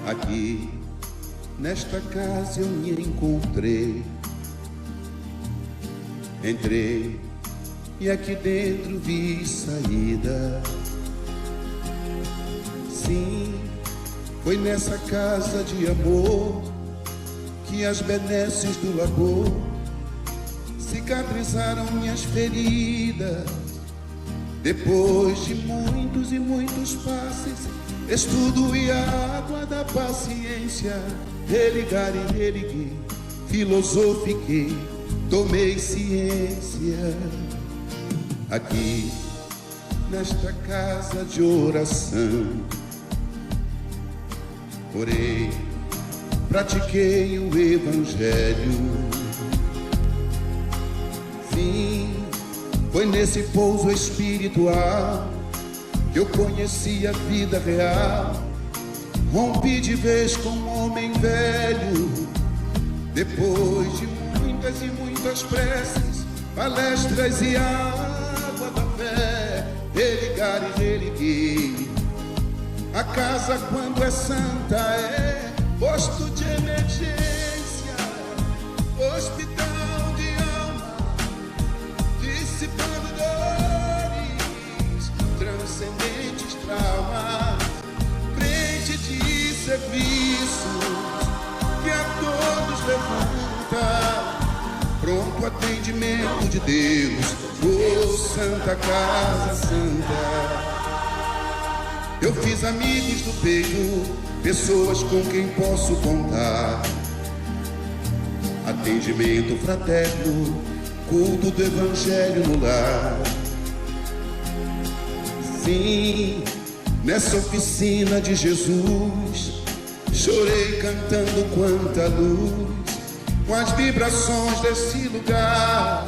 Aqui, nesta casa eu me encontrei. Entrei e aqui dentro vi saída. Sim, foi nessa casa de amor que as benesses do labor cicatrizaram minhas feridas. Depois de muitos e muitos passes, estudo e a água da paciência, religar e religuei, filosofiquei, tomei ciência. Aqui, nesta casa de oração, orei, pratiquei o evangelho. Sim, foi nesse pouso espiritual que eu conheci a vida real. Rompi de vez com um homem velho. Depois de muitas e muitas preces, palestras e água da fé, religar e religuei. A casa, quando é santa, é posto de emergência, hospital de alma, dissipando dores, transcendentes traumas, frente de serviços que a todos levanta, pronto atendimento de Deus, oh Santa Casa Santa. Eu fiz amigos do peito, pessoas com quem posso contar. Atendimento fraterno, culto do evangelho no lar. Sim, nessa oficina de Jesus, chorei cantando quanta luz, com as vibrações desse lugar.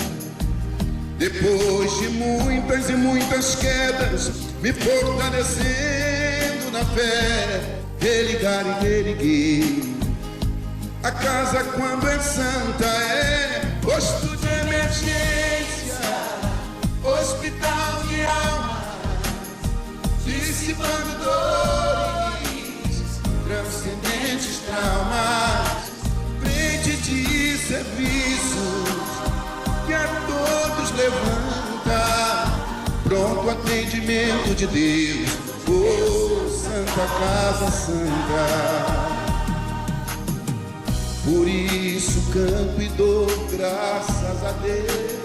Depois de muitas e muitas quedas, me fortalecendo na fé, religar e religuei. A casa, quando é santa, é posto de emergência, hospital de alma, dissipando dores, transcendentes traumas, frente de serviços que a todos levanta, pronto atendimento de Deus, oh Santa Casa Santa. Por isso canto e dou graças a Deus,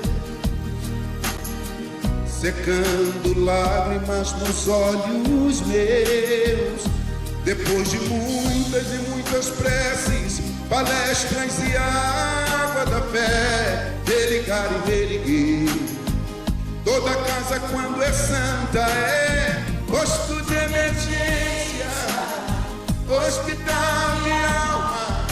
secando lágrimas nos olhos meus. Depois de muitas e muitas preces, palestras e água da fé, religar e religuei. Toda casa, quando é santa, é posto de emergência, hospital de alma,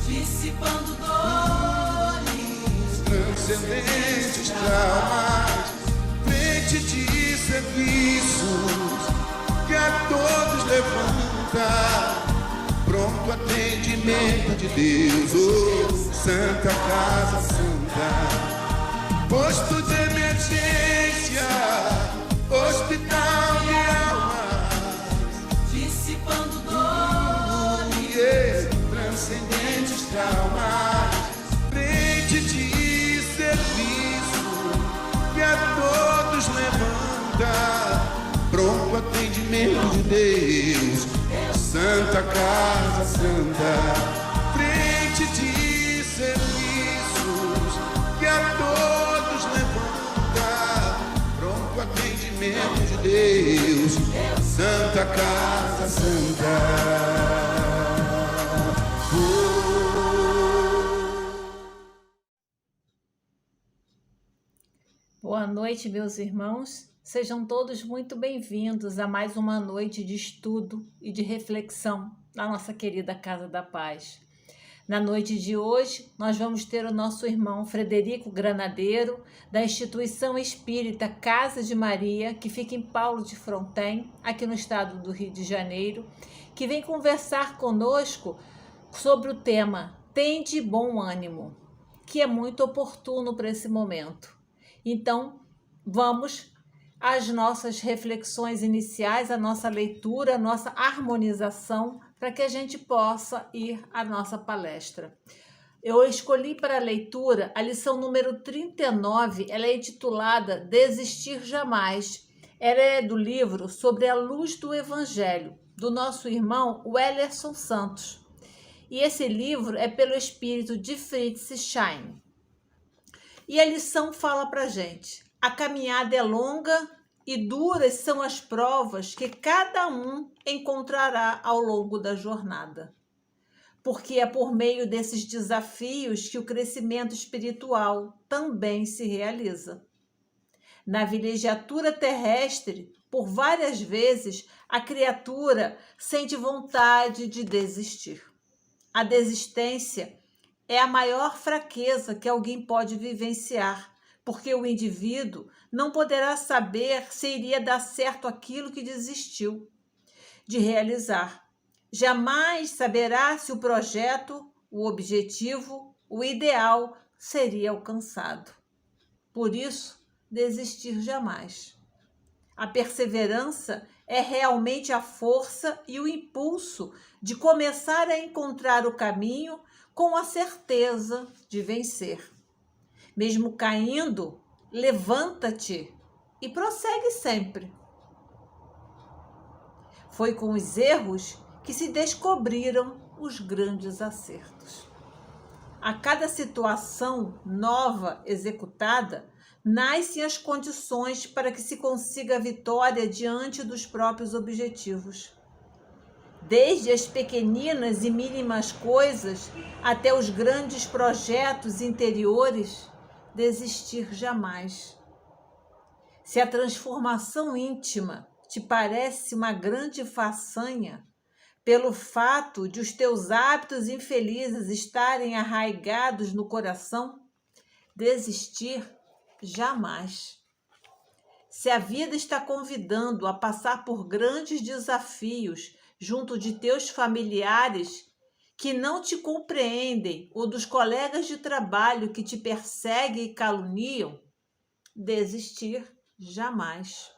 dissipando dores, transcendentes traumas, frente de serviços que a todos levanta, pronto atendimento de Deus, oh Santa Casa Santa. Posto de emergência, hospital de almas, dissipando dores, transcendentes traumas, frente de serviço que a todos levanta, pronto atendimento de Deus, Santa Casa Santa. Frente de serviços que a todos levanta, pronto atendimento de Deus, Santa Casa Santa. Boa noite, meus irmãos. Sejam todos muito bem-vindos a mais uma noite de estudo e de reflexão na nossa querida Casa da Paz. Na noite de hoje, nós vamos ter o nosso irmão Frederico Granadeiro, da Instituição Espírita Casa de Maria, que fica em Paulo de Fronten, aqui no estado do Rio de Janeiro, que vem conversar conosco sobre o tema Tende Bom Ânimo, que é muito oportuno para esse momento. Então, vamos as nossas reflexões iniciais, a nossa leitura, a nossa harmonização, para que a gente possa ir à nossa palestra. Eu escolhi para a leitura a lição número 39, ela é intitulada Desistir Jamais. Ela é do livro Sobre a Luz do Evangelho, do nosso irmão Wellerson Santos. E esse livro é pelo espírito de Fritz Schein. E a lição fala para a gente: a caminhada é longa e duras são as provas que cada um encontrará ao longo da jornada. Porque é por meio desses desafios que o crescimento espiritual também se realiza. Na vilegiatura terrestre, por várias vezes, a criatura sente vontade de desistir. A desistência é a maior fraqueza que alguém pode vivenciar, porque o indivíduo não poderá saber se iria dar certo aquilo que desistiu de realizar. Jamais saberá se o projeto, o objetivo, o ideal seria alcançado. Por isso, desistir jamais. A perseverança é realmente a força e o impulso de começar a encontrar o caminho com a certeza de vencer. Mesmo caindo, levanta-te e prossegue sempre. Foi com os erros que se descobriram os grandes acertos. A cada situação nova executada, nascem as condições para que se consiga a vitória diante dos próprios objetivos. Desde as pequeninas e mínimas coisas até os grandes projetos interiores, desistir jamais. Se a transformação íntima te parece uma grande façanha, pelo fato de os teus hábitos infelizes estarem arraigados no coração, desistir jamais. Se a vida está convidando a passar por grandes desafios junto de teus familiares que não te compreendem ou dos colegas de trabalho que te perseguem e caluniam, desistir jamais.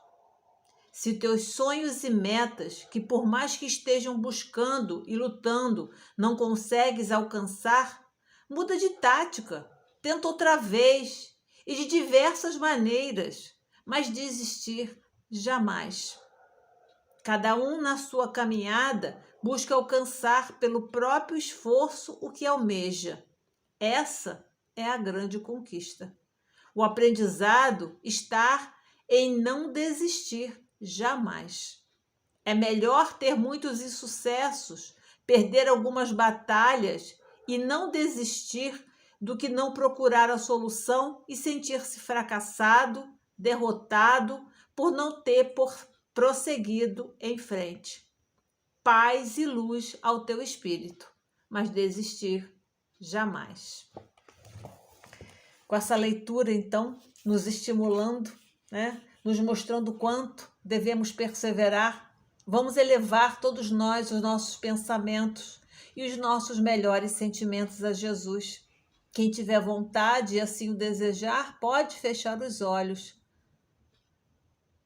Se teus sonhos e metas, que por mais que estejam buscando e lutando, não consegues alcançar, muda de tática, tenta outra vez e de diversas maneiras, mas desistir jamais. Cada um na sua caminhada busca alcançar pelo próprio esforço o que almeja. Essa é a grande conquista. O aprendizado está em não desistir jamais. É melhor ter muitos insucessos, perder algumas batalhas e não desistir do que não procurar a solução e sentir-se fracassado, derrotado por não ter prosseguido em frente. Paz e luz ao teu espírito, mas desistir jamais. Com essa leitura, então, nos estimulando, nos mostrando o quanto devemos perseverar, vamos elevar todos nós os nossos pensamentos e os nossos melhores sentimentos a Jesus. Quem tiver vontade e assim o desejar, pode fechar os olhos.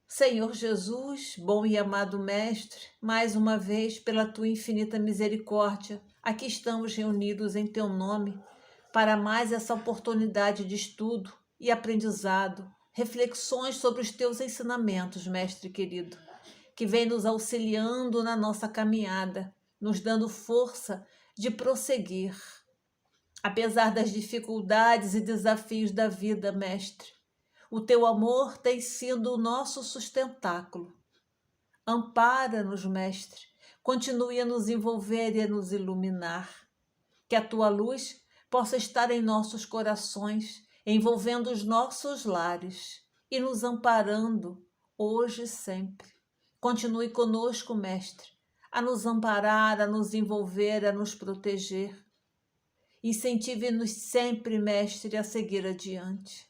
Senhor Jesus, bom e amado Mestre, mais uma vez, pela Tua infinita misericórdia, aqui estamos reunidos em Teu nome para mais essa oportunidade de estudo e aprendizado, reflexões sobre os Teus ensinamentos, Mestre querido, que vem nos auxiliando na nossa caminhada, nos dando força de prosseguir. Apesar das dificuldades e desafios da vida, Mestre, o Teu amor tem sido o nosso sustentáculo. Ampara-nos, Mestre, continue a nos envolver e a nos iluminar. Que a Tua luz possa estar em nossos corações, envolvendo os nossos lares e nos amparando hoje e sempre. Continue conosco, Mestre, a nos amparar, a nos envolver, a nos proteger. Incentive-nos sempre, Mestre, a seguir adiante.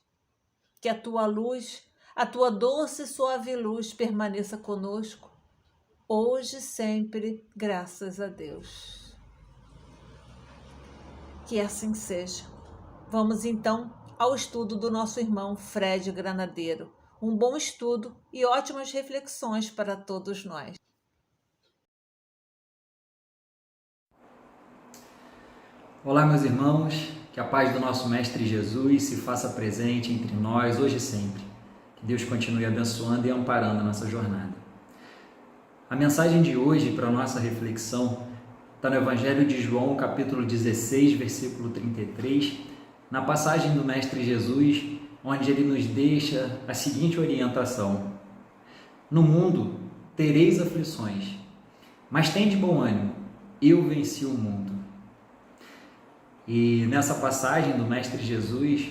Que a Tua luz, a Tua doce e suave luz permaneça conosco, hoje e sempre, graças a Deus. Que assim seja. Vamos então ao estudo do nosso irmão Fred Granadeiro, um bom estudo e ótimas reflexões para todos nós. Olá, meus irmãos, que a paz do nosso Mestre Jesus se faça presente entre nós hoje e sempre. Que Deus continue abençoando e amparando a nossa jornada. A mensagem de hoje para a nossa reflexão está no Evangelho de João, capítulo 16, versículo 33, na passagem do Mestre Jesus, onde ele nos deixa a seguinte orientação: no mundo tereis aflições, mas tende bom ânimo, eu venci o mundo. E nessa passagem do Mestre Jesus,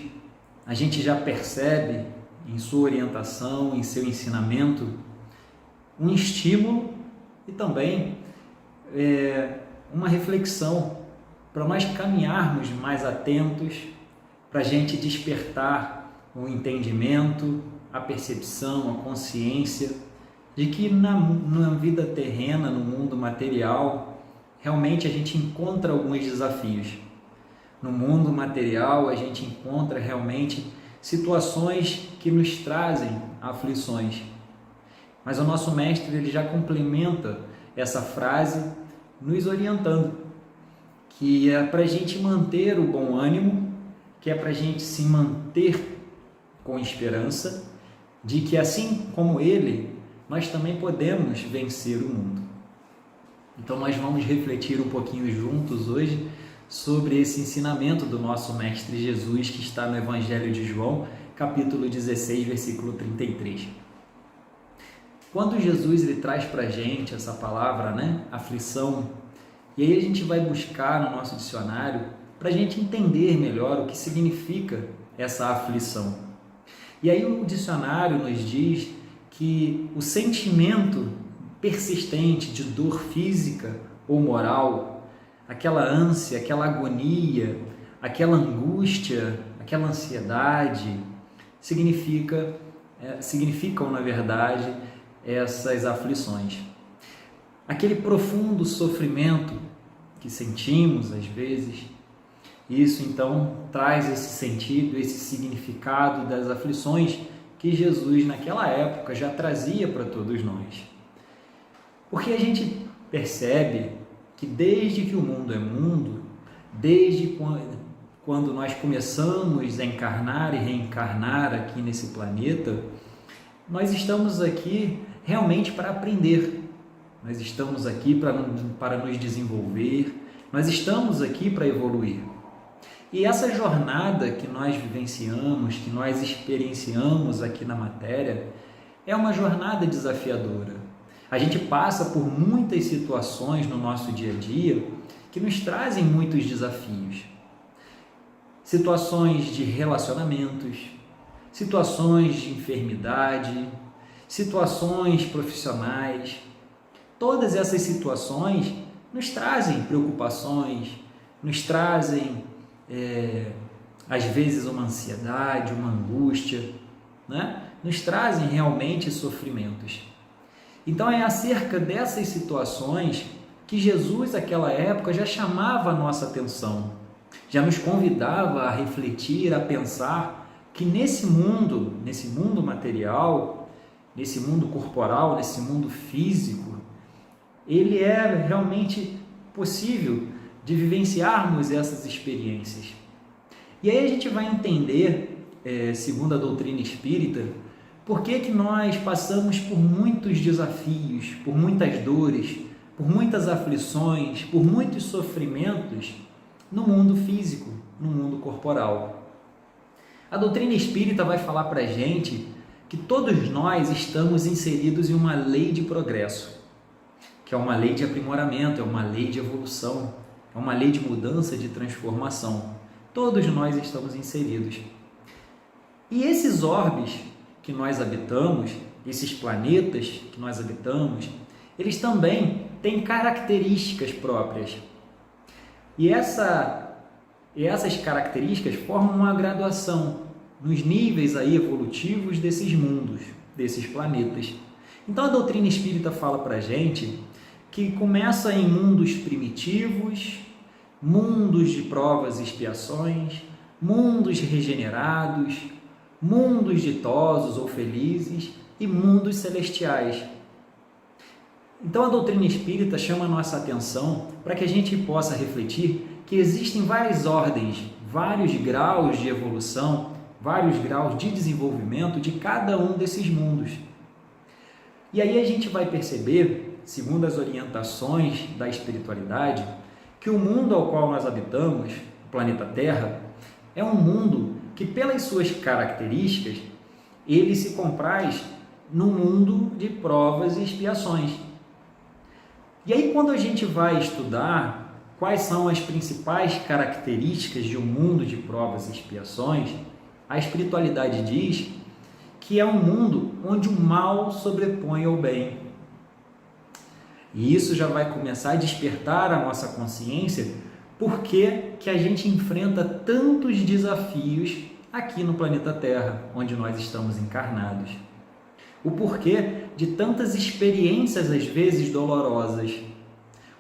a gente já percebe em sua orientação, em seu ensinamento, um estímulo e também uma reflexão para nós caminharmos mais atentos, para a gente despertar o entendimento, a percepção, a consciência de que na vida terrena, no mundo material, realmente a gente encontra alguns desafios. No mundo material, a gente encontra realmente situações que nos trazem aflições. Mas o nosso mestre ele já complementa essa frase nos orientando que é para a gente manter o bom ânimo, que é para a gente se manter com esperança de que assim como ele, nós também podemos vencer o mundo. Então nós vamos refletir um pouquinho juntos hoje sobre esse ensinamento do nosso Mestre Jesus que está no Evangelho de João, capítulo 16, versículo 33. Quando Jesus ele traz para a gente essa palavra, aflição, e aí a gente vai buscar no nosso dicionário para a gente entender melhor o que significa essa aflição. E aí o dicionário nos diz que o sentimento persistente de dor física ou moral, aquela ânsia, aquela agonia, aquela angústia, aquela ansiedade, significam, na verdade, essas aflições. Aquele profundo sofrimento que sentimos às vezes, isso então traz esse sentido, esse significado das aflições que Jesus naquela época já trazia para todos nós. Porque a gente percebe que desde que o mundo é mundo, desde quando nós começamos a encarnar e reencarnar aqui nesse planeta, nós estamos aqui realmente para aprender, nós estamos aqui para nos desenvolver, nós estamos aqui para evoluir. E essa jornada que nós vivenciamos, que nós experienciamos aqui na matéria, é uma jornada desafiadora. A gente passa por muitas situações no nosso dia a dia que nos trazem muitos desafios. Situações de relacionamentos, situações de enfermidade, situações profissionais. Todas essas situações nos trazem preocupações, nos trazem, às vezes, uma ansiedade, uma angústia, nos trazem realmente sofrimentos. Então é acerca dessas situações que Jesus, naquela época, já chamava a nossa atenção, já nos convidava a refletir, a pensar que nesse mundo material, nesse mundo corporal, nesse mundo físico, ele é realmente possível de vivenciarmos essas experiências. E aí a gente vai entender, segundo a doutrina espírita, por que nós passamos por muitos desafios, por muitas dores, por muitas aflições, por muitos sofrimentos no mundo físico, no mundo corporal. A doutrina espírita vai falar para a gente que todos nós estamos inseridos em uma lei de progresso, que é uma lei de aprimoramento, é uma lei de evolução, é uma lei de mudança, de transformação. Todos nós estamos inseridos. E esses orbes que nós habitamos, esses planetas que nós habitamos, eles também têm características próprias. E essas características formam uma graduação nos níveis aí evolutivos desses mundos, desses planetas. Então a doutrina espírita fala para a gente que começa em mundos primitivos, mundos de provas e expiações, mundos regenerados, mundos ditosos ou felizes e mundos celestiais. Então a doutrina espírita chama a nossa atenção para que a gente possa refletir que existem várias ordens, vários graus de evolução, vários graus de desenvolvimento de cada um desses mundos. E aí a gente vai perceber, segundo as orientações da espiritualidade, que o mundo ao qual nós habitamos, o planeta Terra, é um mundo que, pelas suas características, ele se compraz num mundo de provas e expiações. E aí, quando a gente vai estudar quais são as principais características de um mundo de provas e expiações, a espiritualidade diz que é um mundo onde o mal sobrepõe ao bem. E isso já vai começar a despertar a nossa consciência porque que a gente enfrenta tantos desafios aqui no planeta Terra, onde nós estamos encarnados. O porquê de tantas experiências, às vezes, dolorosas.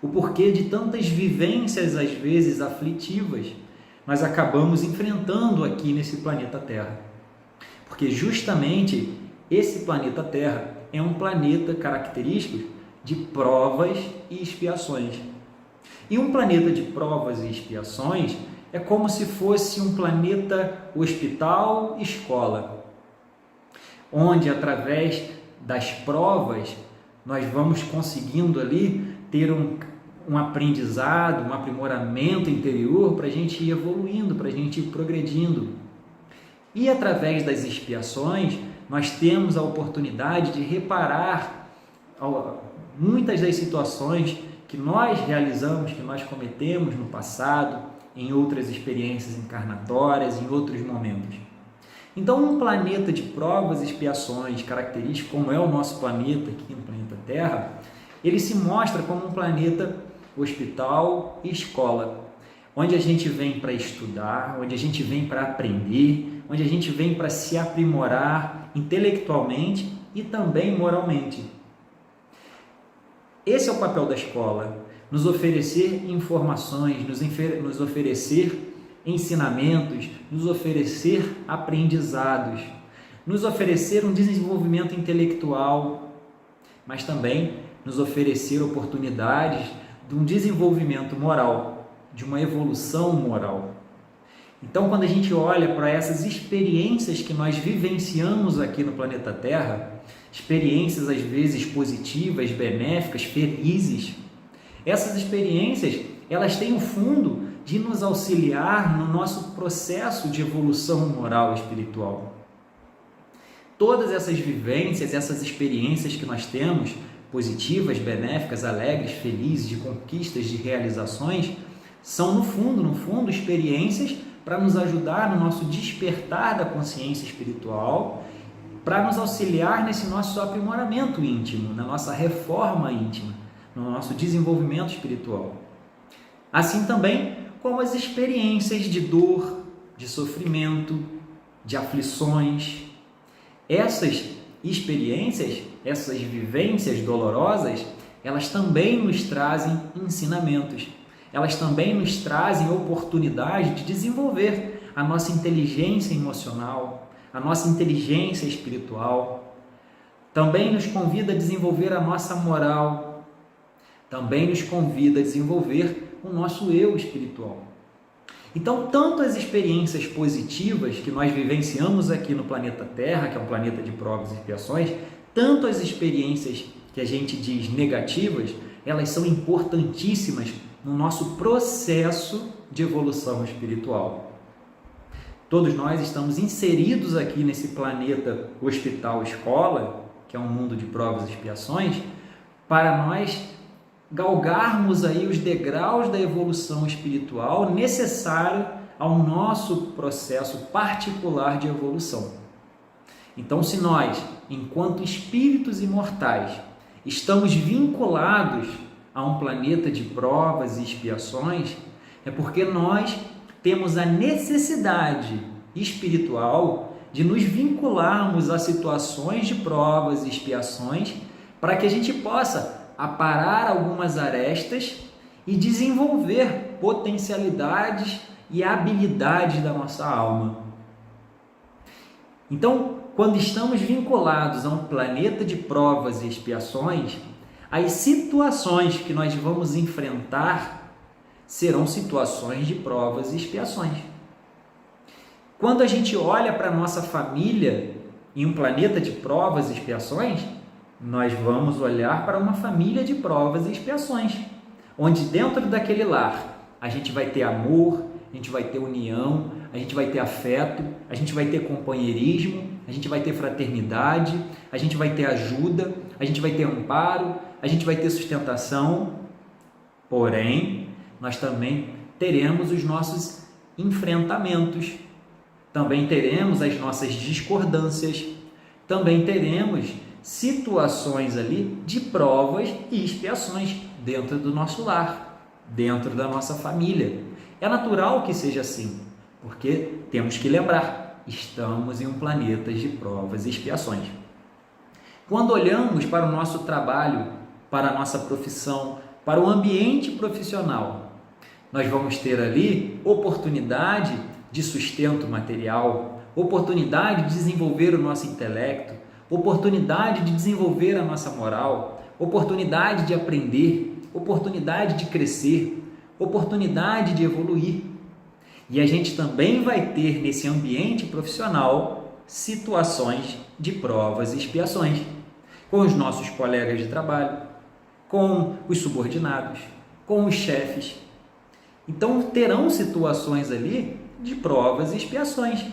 O porquê de tantas vivências, às vezes, aflitivas, nós acabamos enfrentando aqui nesse planeta Terra. Porque justamente esse planeta Terra é um planeta característico de provas e expiações. E um planeta de provas e expiações é como se fosse um planeta hospital-escola, onde através das provas nós vamos conseguindo ali ter um aprendizado, um aprimoramento interior para a gente ir evoluindo, para a gente ir progredindo. E através das expiações nós temos a oportunidade de reparar muitas das situações que nós realizamos, que nós cometemos no passado, em outras experiências encarnatórias, em outros momentos. Então, um planeta de provas e expiações, característico como é o nosso planeta aqui no planeta Terra, ele se mostra como um planeta hospital e escola, onde a gente vem para estudar, onde a gente vem para aprender, onde a gente vem para se aprimorar intelectualmente e também moralmente. Esse é o papel da escola, nos oferecer informações, nos oferecer ensinamentos, nos oferecer aprendizados, nos oferecer um desenvolvimento intelectual, mas também nos oferecer oportunidades de um desenvolvimento moral, de uma evolução moral. Então, quando a gente olha para essas experiências que nós vivenciamos aqui no planeta Terra, experiências às vezes positivas, benéficas, felizes, essas experiências, elas têm o fundo de nos auxiliar no nosso processo de evolução moral e espiritual. Todas essas vivências, essas experiências que nós temos, positivas, benéficas, alegres, felizes, de conquistas, de realizações, são no fundo, experiências para nos ajudar no nosso despertar da consciência espiritual, para nos auxiliar nesse nosso aprimoramento íntimo, na nossa reforma íntima, no nosso desenvolvimento espiritual. Assim também como as experiências de dor, de sofrimento, de aflições. Essas experiências, essas vivências dolorosas, elas também nos trazem ensinamentos. Elas também nos trazem oportunidade de desenvolver a nossa inteligência emocional, a nossa inteligência espiritual. Também nos convida a desenvolver a nossa moral. Também nos convida a desenvolver o nosso eu espiritual. Então, tanto as experiências positivas que nós vivenciamos aqui no planeta Terra, que é um planeta de provas e expiações, tanto as experiências que a gente diz negativas, elas são importantíssimas no nosso processo de evolução espiritual. Todos nós estamos inseridos aqui nesse planeta hospital-escola, que é um mundo de provas e expiações, para nós galgarmos aí os degraus da evolução espiritual necessário ao nosso processo particular de evolução. Então, se nós, enquanto espíritos imortais, estamos vinculados a um planeta de provas e expiações, é porque nós temos a necessidade espiritual de nos vincularmos a situações de provas e expiações para que a gente possa aparar algumas arestas e desenvolver potencialidades e habilidades da nossa alma. Então, quando estamos vinculados a um planeta de provas e expiações, as situações que nós vamos enfrentar serão situações de provas e expiações. Quando a gente olha para a nossa família em um planeta de provas e expiações, nós vamos olhar para uma família de provas e expiações, onde dentro daquele lar a gente vai ter amor, a gente vai ter união, a gente vai ter afeto, a gente vai ter companheirismo, a gente vai ter fraternidade, a gente vai ter ajuda, a gente vai ter amparo, a gente vai ter sustentação. Porém, nós também teremos os nossos enfrentamentos, também teremos as nossas discordâncias, também teremos situações ali de provas e expiações dentro do nosso lar, dentro da nossa família. É natural que seja assim, porque temos que lembrar, estamos em um planeta de provas e expiações. Quando olhamos para o nosso trabalho, para a nossa profissão, para o ambiente profissional, nós vamos ter ali oportunidade de sustento material, oportunidade de desenvolver o nosso intelecto, oportunidade de desenvolver a nossa moral, oportunidade de aprender, oportunidade de crescer, oportunidade de evoluir. E a gente também vai ter nesse ambiente profissional situações de provas e expiações, com os nossos colegas de trabalho, com os subordinados, com os chefes. Então terão situações ali de provas e expiações,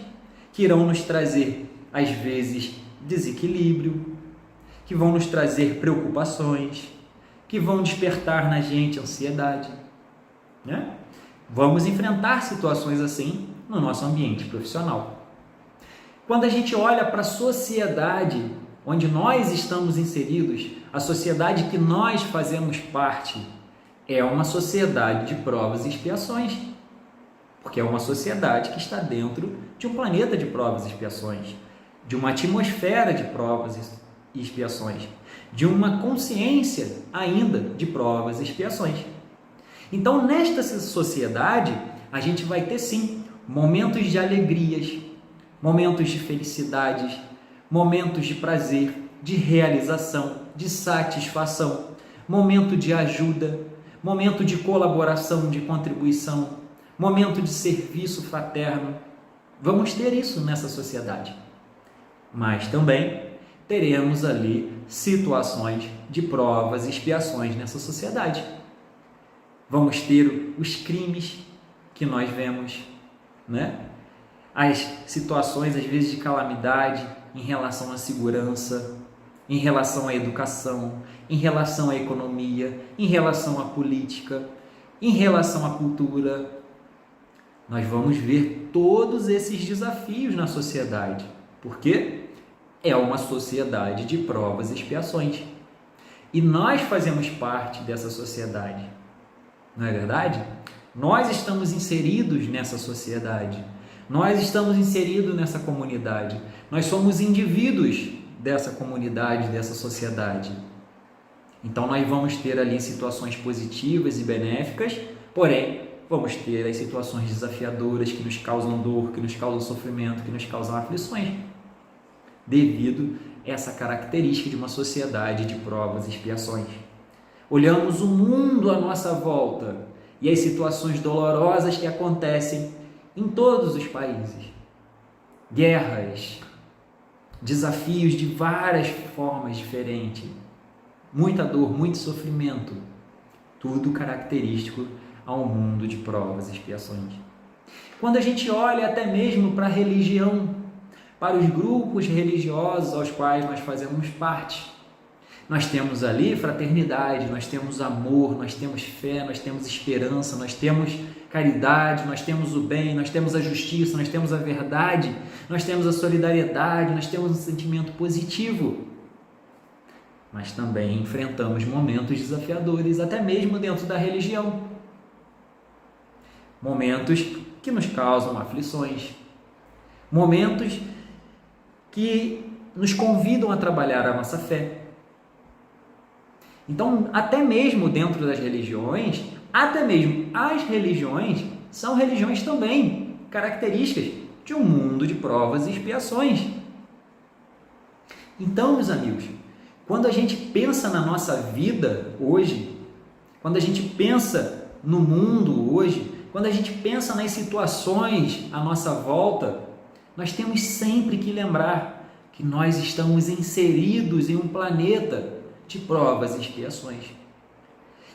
que irão nos trazer, às vezes, desequilíbrio, que vão nos trazer preocupações, que vão despertar na gente ansiedade, né? Vamos enfrentar situações assim no nosso ambiente profissional. Quando a gente olha para a sociedade onde nós estamos inseridos, a sociedade que nós fazemos parte é uma sociedade de provas e expiações, porque é uma sociedade que está dentro de um planeta de provas e expiações, de uma atmosfera de provas e expiações, de uma consciência ainda de provas e expiações. Então, nesta sociedade, a gente vai ter sim momentos de alegrias, momentos de felicidades, momentos de prazer, de realização, de satisfação, momento de ajuda, momento de colaboração, de contribuição, momento de serviço fraterno. Vamos ter isso nessa sociedade. Mas também teremos ali situações de provas e expiações nessa sociedade. Vamos ter os crimes que nós vemos, né? As situações, às vezes, de calamidade em relação à segurança, em relação à educação, em relação à economia, em relação à política, em relação à cultura. Nós vamos ver todos esses desafios na sociedade, porque é uma sociedade de provas e expiações. E nós fazemos parte dessa sociedade, não é verdade? Nós estamos inseridos nessa sociedade, nós estamos inseridos nessa comunidade, nós somos indivíduos dessa comunidade, dessa sociedade. Então nós vamos ter ali situações positivas e benéficas, porém vamos ter as situações desafiadoras que nos causam dor, que nos causam sofrimento, que nos causam aflições, devido a essa característica de uma sociedade de provas e expiações. Olhamos o mundo à nossa volta e as situações dolorosas que acontecem em todos os países. Guerras, desafios de várias formas diferentes, muita dor, muito sofrimento, tudo característico ao mundo de provas e expiações. Quando a gente olha até mesmo para a religião, para os grupos religiosos aos quais nós fazemos parte, nós temos ali fraternidade, nós temos amor, nós temos fé, nós temos esperança, nós temos caridade, nós temos o bem, nós temos a justiça, nós temos a verdade, nós temos a solidariedade, nós temos um sentimento positivo. Mas também enfrentamos momentos desafiadores, até mesmo dentro da religião. Momentos que nos causam aflições, momentos que nos convidam a trabalhar a nossa fé. Então, até mesmo dentro das religiões, até mesmo as religiões são religiões também características de um mundo de provas e expiações. Então, meus amigos, quando a gente pensa na nossa vida hoje, quando a gente pensa no mundo hoje, quando a gente pensa nas situações à nossa volta, nós temos sempre que lembrar que nós estamos inseridos em um planeta de provas e expiações.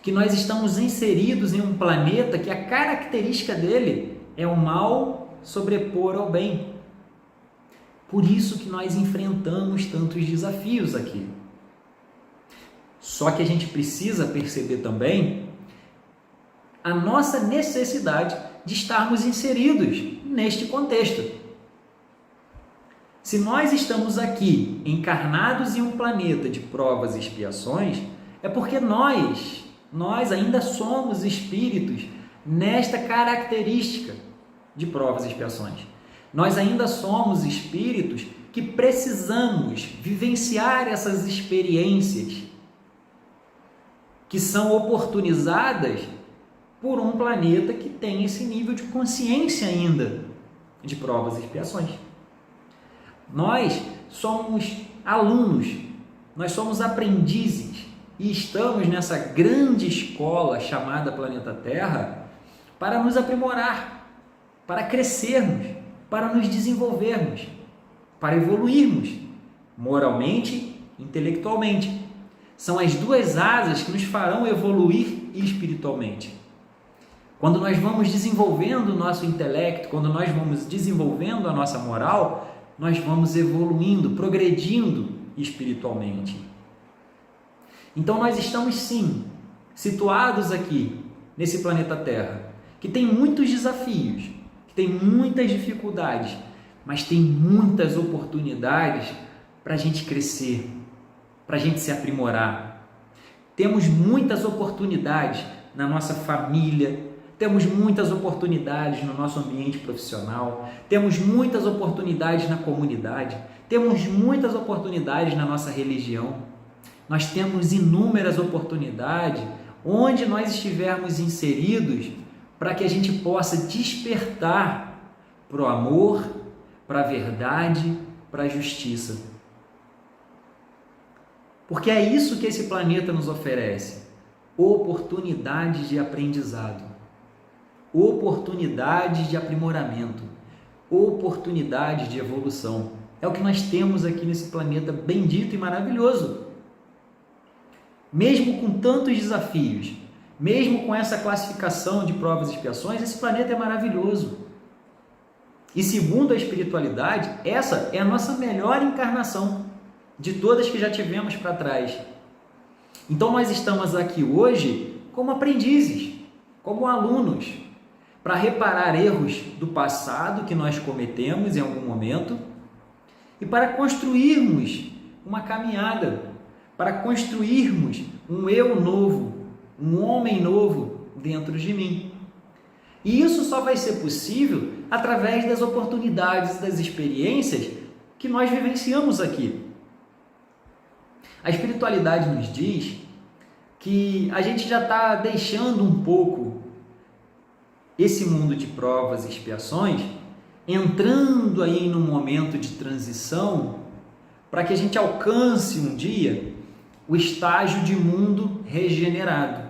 Que nós estamos inseridos em um planeta que a característica dele é o mal sobrepor ao bem. Por isso que nós enfrentamos tantos desafios aqui. Só que a gente precisa perceber também a nossa necessidade de estarmos inseridos neste contexto. Se nós estamos aqui encarnados em um planeta de provas e expiações, é porque nós ainda somos espíritos nesta característica de provas e expiações. Nós ainda somos espíritos que precisamos vivenciar essas experiências que são oportunizadas por um planeta que tem esse nível de consciência ainda de provas e expiações. Nós somos alunos, nós somos aprendizes e estamos nessa grande escola chamada Planeta Terra para nos aprimorar, para crescermos, para nos desenvolvermos, para evoluirmos moralmente e intelectualmente. São as duas asas que nos farão evoluir espiritualmente. Quando nós vamos desenvolvendo o nosso intelecto, quando nós vamos desenvolvendo a nossa moral, nós vamos evoluindo, progredindo espiritualmente. Então nós estamos sim situados aqui nesse planeta Terra, que tem muitos desafios, que tem muitas dificuldades, mas tem muitas oportunidades para a gente crescer, para a gente se aprimorar. Temos muitas oportunidades na nossa família, temos muitas oportunidades no nosso ambiente profissional, temos muitas oportunidades na comunidade, temos muitas oportunidades na nossa religião. Nós temos inúmeras oportunidades onde nós estivermos inseridos para que a gente possa despertar para o amor, para a verdade, para a justiça. Porque é isso que esse planeta nos oferece: oportunidades de aprendizado, oportunidades de aprimoramento, oportunidades de evolução. É o que nós temos aqui nesse planeta bendito e maravilhoso. Mesmo com tantos desafios, mesmo com essa classificação de provas e expiações, esse planeta é maravilhoso. E segundo a espiritualidade, essa é a nossa melhor encarnação de todas que já tivemos para trás. Então nós estamos aqui hoje como aprendizes, como alunos, para reparar erros do passado que nós cometemos em algum momento e para construirmos uma caminhada, para construirmos um eu novo, um homem novo dentro de mim. E isso só vai ser possível através das oportunidades e das experiências que nós vivenciamos aqui. A espiritualidade nos diz que a gente já está deixando um pouco esse mundo de provas e expiações, entrando aí num momento de transição para que a gente alcance um dia o estágio de mundo regenerado.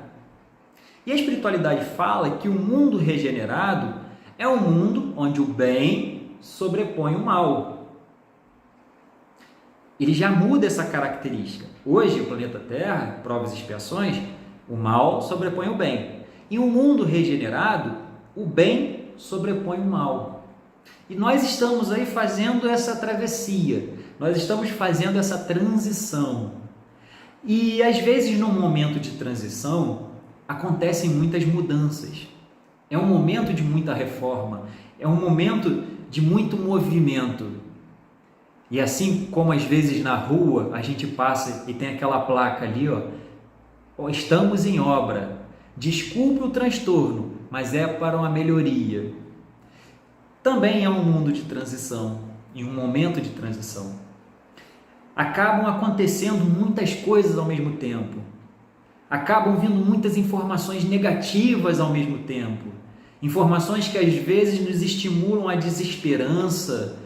E a espiritualidade fala que o mundo regenerado é um mundo onde o bem sobrepõe o mal. Ele já muda essa característica. Hoje, o planeta Terra, provas e expiações, o mal sobrepõe o bem. E o mundo regenerado, o bem sobrepõe o mal. E nós estamos aí fazendo essa travessia, nós estamos fazendo essa transição. E às vezes, num momento de transição, acontecem muitas mudanças. É um momento de muita reforma, é um momento de muito movimento. E assim como às vezes na rua a gente passa e tem aquela placa ali, ó, estamos em obra, desculpe o transtorno, mas é para uma melhoria. Também é um mundo de transição, em um momento de transição. Acabam acontecendo muitas coisas ao mesmo tempo. Acabam vindo muitas informações negativas ao mesmo tempo. Informações que às vezes nos estimulam a desesperança,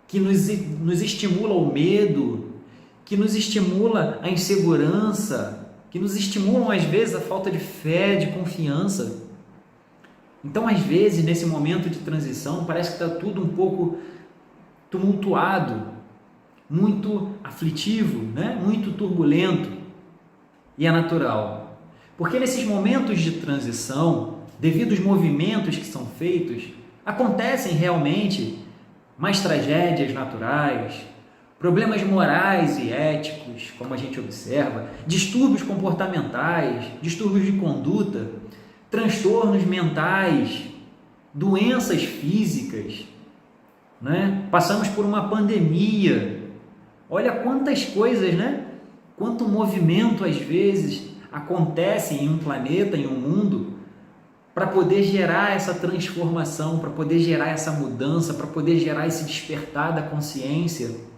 que nos estimula o medo, que nos estimula a insegurança, que nos estimulam às vezes a falta de fé, de confiança. Então, às vezes, nesse momento de transição, parece que está tudo um pouco tumultuado, muito aflitivo, né? Muito turbulento. E é natural, porque nesses momentos de transição, devido aos movimentos que são feitos, acontecem realmente mais tragédias naturais, problemas morais e éticos, como a gente observa, distúrbios comportamentais, distúrbios de conduta, transtornos mentais, doenças físicas, né? Passamos por uma pandemia. Olha quantas coisas, né? Quanto movimento às vezes acontece em um planeta, em um mundo, para poder gerar essa transformação, para poder gerar essa mudança, para poder gerar esse despertar da consciência.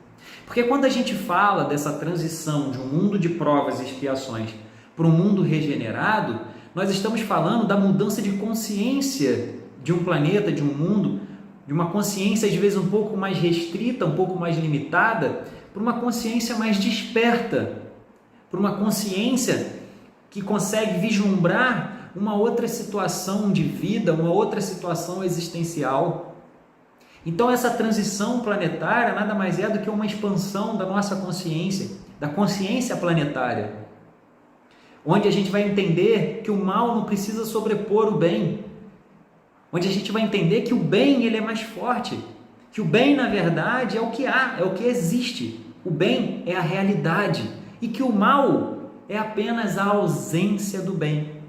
Porque quando a gente fala dessa transição de um mundo de provas e expiações para um mundo regenerado, nós estamos falando da mudança de consciência de um planeta, de um mundo, de uma consciência às vezes um pouco mais restrita, um pouco mais limitada, para uma consciência mais desperta, para uma consciência que consegue vislumbrar uma outra situação de vida, uma outra situação existencial. Então essa transição planetária nada mais é do que uma expansão da nossa consciência, da consciência planetária, onde a gente vai entender que o mal não precisa sobrepor o bem, onde a gente vai entender que o bem ele é mais forte, que o bem na verdade é o que há, é o que existe, o bem é a realidade e que o mal é apenas a ausência do bem.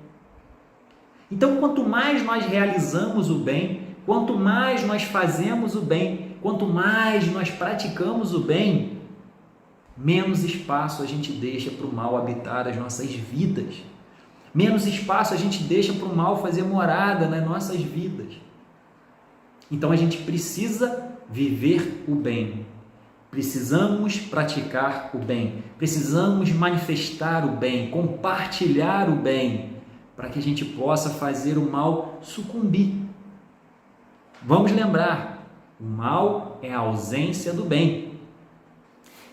Então quanto mais nós realizamos o bem, quanto mais nós fazemos o bem, quanto mais nós praticamos o bem, menos espaço a gente deixa para o mal habitar as nossas vidas. Menos espaço a gente deixa para o mal fazer morada nas nossas vidas. Então a gente precisa viver o bem. Precisamos praticar o bem. Precisamos manifestar o bem, compartilhar o bem, para que a gente possa fazer o mal sucumbir. Vamos lembrar, o mal é a ausência do bem.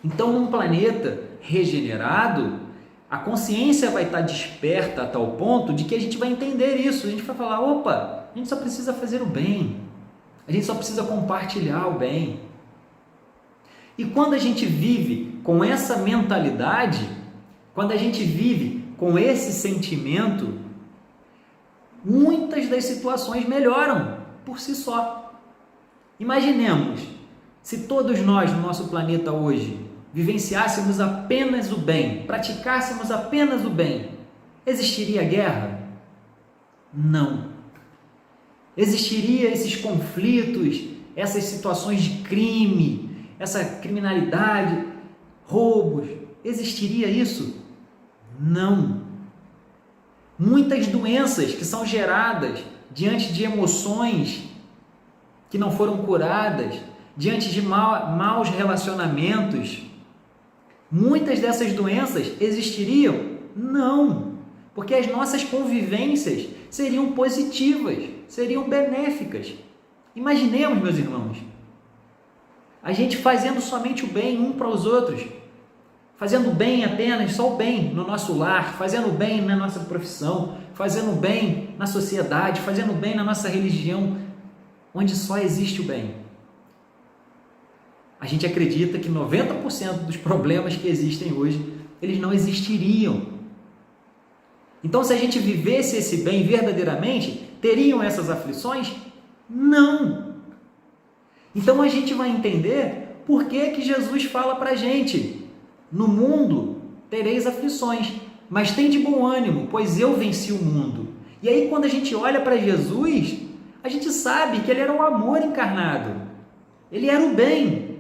Então, num planeta regenerado, a consciência vai estar desperta a tal ponto de que a gente vai entender isso. A gente vai falar, opa, a gente só precisa fazer o bem. A gente só precisa compartilhar o bem. E quando a gente vive com essa mentalidade, quando a gente vive com esse sentimento, muitas das situações melhoram por si só. Imaginemos, se todos nós no nosso planeta hoje vivenciássemos apenas o bem, praticássemos apenas o bem, existiria guerra? Não. Existiria esses conflitos, essas situações de crime, essa criminalidade, roubos, existiria isso? Não. Muitas doenças que são geradas diante de emoções que não foram curadas, diante de maus relacionamentos, muitas dessas doenças existiriam? Não, porque as nossas convivências seriam positivas, seriam benéficas. Imaginemos, meus irmãos, a gente fazendo somente o bem um para os outros, fazendo bem apenas, só o bem no nosso lar, fazendo bem na nossa profissão, fazendo bem na sociedade, fazendo bem na nossa religião, onde só existe o bem. A gente acredita que 90% dos problemas que existem hoje, eles não existiriam. Então, se a gente vivesse esse bem verdadeiramente, teriam essas aflições? Não! Então, a gente vai entender por que Jesus fala para a gente, no mundo tereis aflições, mas tem de bom ânimo, pois eu venci o mundo. E aí, quando a gente olha para Jesus, a gente sabe que ele era o amor encarnado, ele era o bem.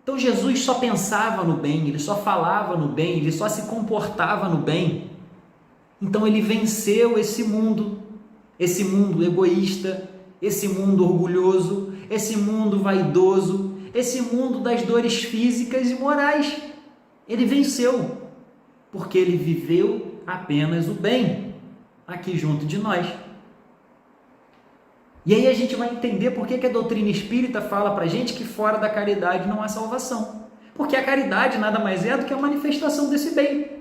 Então Jesus só pensava no bem, ele só falava no bem, ele só se comportava no bem. Então ele venceu esse mundo egoísta, esse mundo orgulhoso, esse mundo vaidoso, esse mundo das dores físicas e morais. Ele venceu, porque ele viveu apenas o bem aqui junto de nós. E aí a gente vai entender por que a doutrina espírita fala para a gente que fora da caridade não há salvação. Porque a caridade nada mais é do que a manifestação desse bem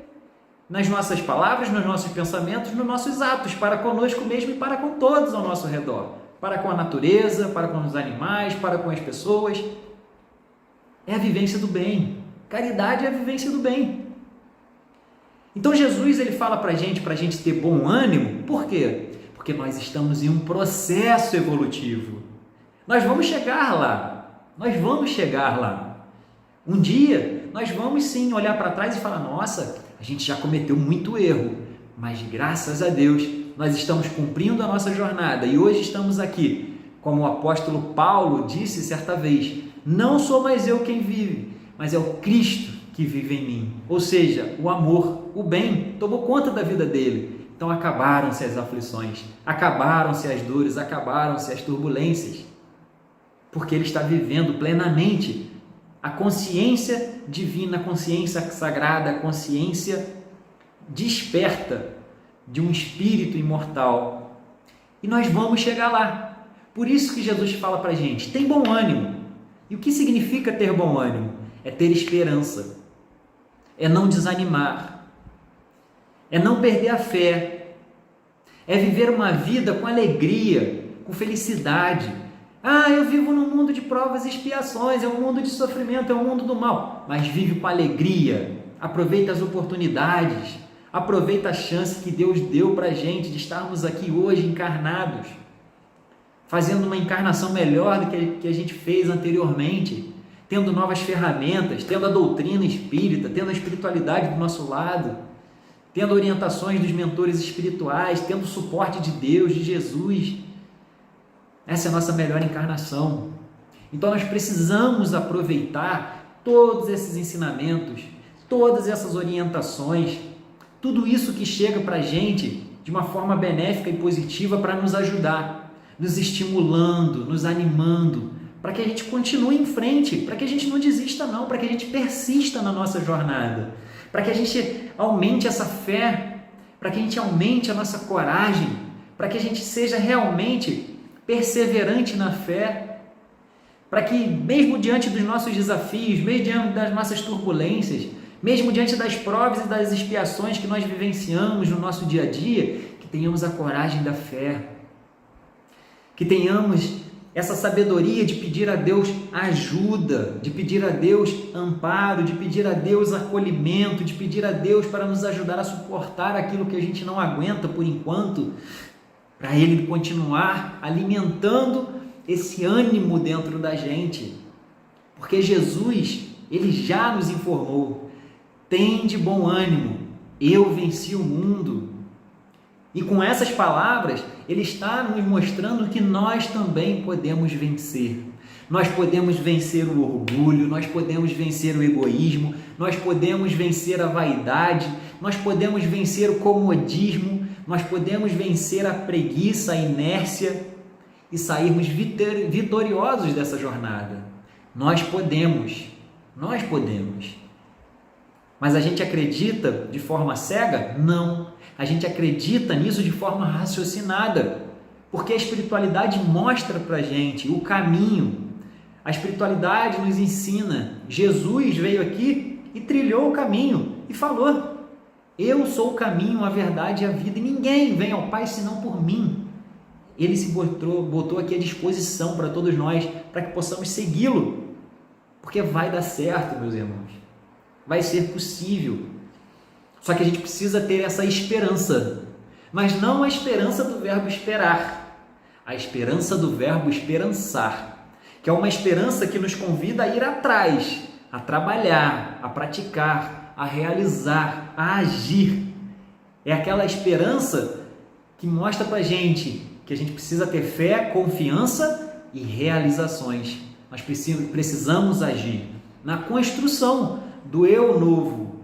nas nossas palavras, nos nossos pensamentos, nos nossos atos, para conosco mesmo e para com todos ao nosso redor, para com a natureza, para com os animais, para com as pessoas. É a vivência do bem. Caridade é a vivência do bem. Então Jesus ele fala para a gente ter bom ânimo. Por quê? Porque nós estamos em um processo evolutivo. Nós vamos chegar lá. Nós vamos chegar lá. Um dia nós vamos sim olhar para trás e falar: nossa, a gente já cometeu muito erro, mas graças a Deus nós estamos cumprindo a nossa jornada e hoje estamos aqui. Como o apóstolo Paulo disse certa vez: não sou mais eu quem vive, mas é o Cristo que vive em mim. Ou seja, o amor, o bem, tomou conta da vida dele. Então acabaram-se as aflições, acabaram-se as dores, acabaram-se as turbulências, porque ele está vivendo plenamente a consciência divina, a consciência sagrada, a consciência desperta de um espírito imortal. E nós vamos chegar lá. Por isso que Jesus fala para a gente: tem bom ânimo. E o que significa ter bom ânimo? É ter esperança, é não desanimar, é não perder a fé, é viver uma vida com alegria, com felicidade. Eu vivo num mundo de provas e expiações, é um mundo de sofrimento, é um mundo do mal, mas vive com alegria, aproveita as oportunidades, aproveita a chance que Deus deu para a gente de estarmos aqui hoje encarnados, fazendo uma encarnação melhor do que a gente fez anteriormente, tendo novas ferramentas, tendo a doutrina espírita, tendo a espiritualidade do nosso lado, tendo orientações dos mentores espirituais, tendo o suporte de Deus, de Jesus. Essa é a nossa melhor encarnação. Então nós precisamos aproveitar todos esses ensinamentos, todas essas orientações, tudo isso que chega para a gente de uma forma benéfica e positiva para nos ajudar, nos estimulando, nos animando, para que a gente continue em frente, para que a gente não desista não, para que a gente persista na nossa jornada, para que a gente aumente essa fé, para que a gente aumente a nossa coragem, para que a gente seja realmente perseverante na fé, para que mesmo diante dos nossos desafios, mesmo diante das nossas turbulências, mesmo diante das provas e das expiações que nós vivenciamos no nosso dia a dia, que tenhamos a coragem da fé, que tenhamos essa sabedoria de pedir a Deus ajuda, de pedir a Deus amparo, de pedir a Deus acolhimento, de pedir a Deus para nos ajudar a suportar aquilo que a gente não aguenta por enquanto, para Ele continuar alimentando esse ânimo dentro da gente. Porque Jesus, Ele já nos informou: tem de bom ânimo, eu venci o mundo. E com essas palavras, Ele está nos mostrando que nós também podemos vencer. Nós podemos vencer o orgulho, nós podemos vencer o egoísmo, nós podemos vencer a vaidade, nós podemos vencer o comodismo, nós podemos vencer a preguiça, a inércia e sairmos vitoriosos dessa jornada. Nós podemos. Mas a gente acredita de forma cega? Não. A gente acredita nisso de forma raciocinada, porque a espiritualidade mostra para a gente o caminho. A espiritualidade nos ensina. Jesus veio aqui e trilhou o caminho e falou: eu sou o caminho, a verdade e a vida, e ninguém vem ao Pai senão por mim. Ele se botou aqui à disposição para todos nós, para que possamos segui-lo, porque vai dar certo, meus irmãos, vai ser possível. Só que a gente precisa ter essa esperança, mas não a esperança do verbo esperar, a esperança do verbo esperançar, que é uma esperança que nos convida a ir atrás, a trabalhar, a praticar, a realizar, a agir. É aquela esperança que mostra para a gente que a gente precisa ter fé, confiança e realizações. Nós precisamos agir na construção do eu novo,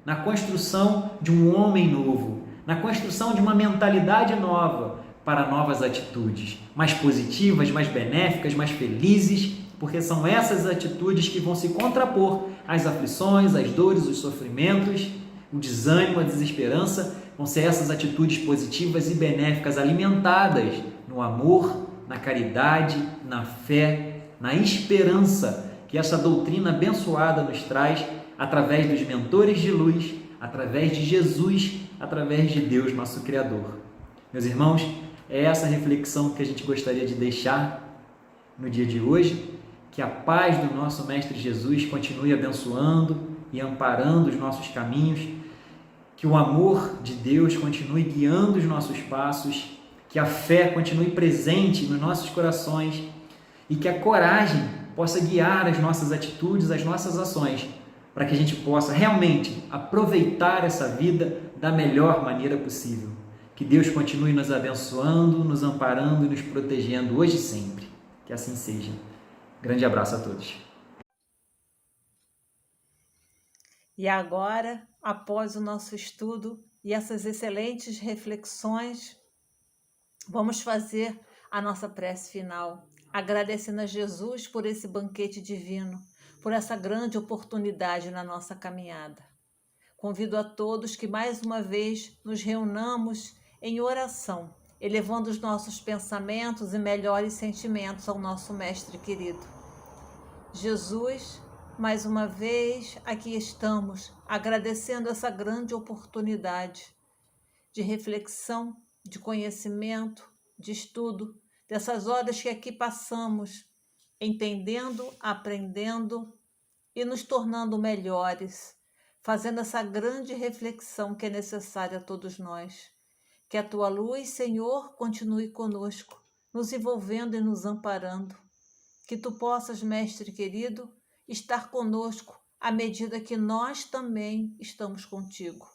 na construção de um homem novo, na construção de uma mentalidade nova para novas atitudes, mais positivas, mais benéficas, mais felizes, porque são essas atitudes que vão se contrapor às aflições, às dores, os sofrimentos, o desânimo, a desesperança. Vão ser essas atitudes positivas e benéficas alimentadas no amor, na caridade, na fé, na esperança, que essa doutrina abençoada nos traz através dos mentores de luz, através de Jesus, através de Deus, nosso Criador. Meus irmãos, é essa reflexão que a gente gostaria de deixar no dia de hoje, que a paz do nosso Mestre Jesus continue abençoando e amparando os nossos caminhos, que o amor de Deus continue guiando os nossos passos, que a fé continue presente nos nossos corações e que a coragem possa guiar as nossas atitudes, as nossas ações, para que a gente possa realmente aproveitar essa vida da melhor maneira possível. Que Deus continue nos abençoando, nos amparando e nos protegendo hoje e sempre. Que assim seja. Grande abraço a todos. E agora, após o nosso estudo e essas excelentes reflexões, vamos fazer a nossa prece final, agradecendo a Jesus por esse banquete divino, por essa grande oportunidade na nossa caminhada. Convido a todos que mais uma vez nos reunamos em oração, elevando os nossos pensamentos e melhores sentimentos ao nosso Mestre querido. Jesus, mais uma vez aqui estamos, agradecendo essa grande oportunidade de reflexão, de conhecimento, de estudo, dessas horas que aqui passamos, entendendo, aprendendo e nos tornando melhores, fazendo essa grande reflexão que é necessária a todos nós. Que a tua luz, Senhor, continue conosco, nos envolvendo e nos amparando. Que tu possas, Mestre querido, estar conosco à medida que nós também estamos contigo.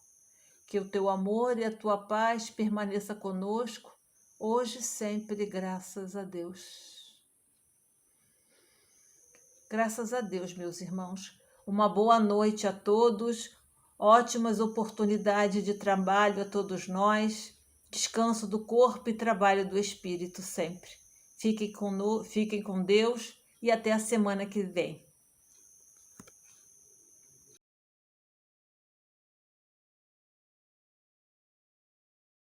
Que o teu amor e a tua paz permaneça conosco, hoje e sempre, graças a Deus. Graças a Deus, meus irmãos. Uma boa noite a todos, ótimas oportunidades de trabalho a todos nós, descanso do corpo e trabalho do espírito sempre. Fiquem com Deus e até a semana que vem.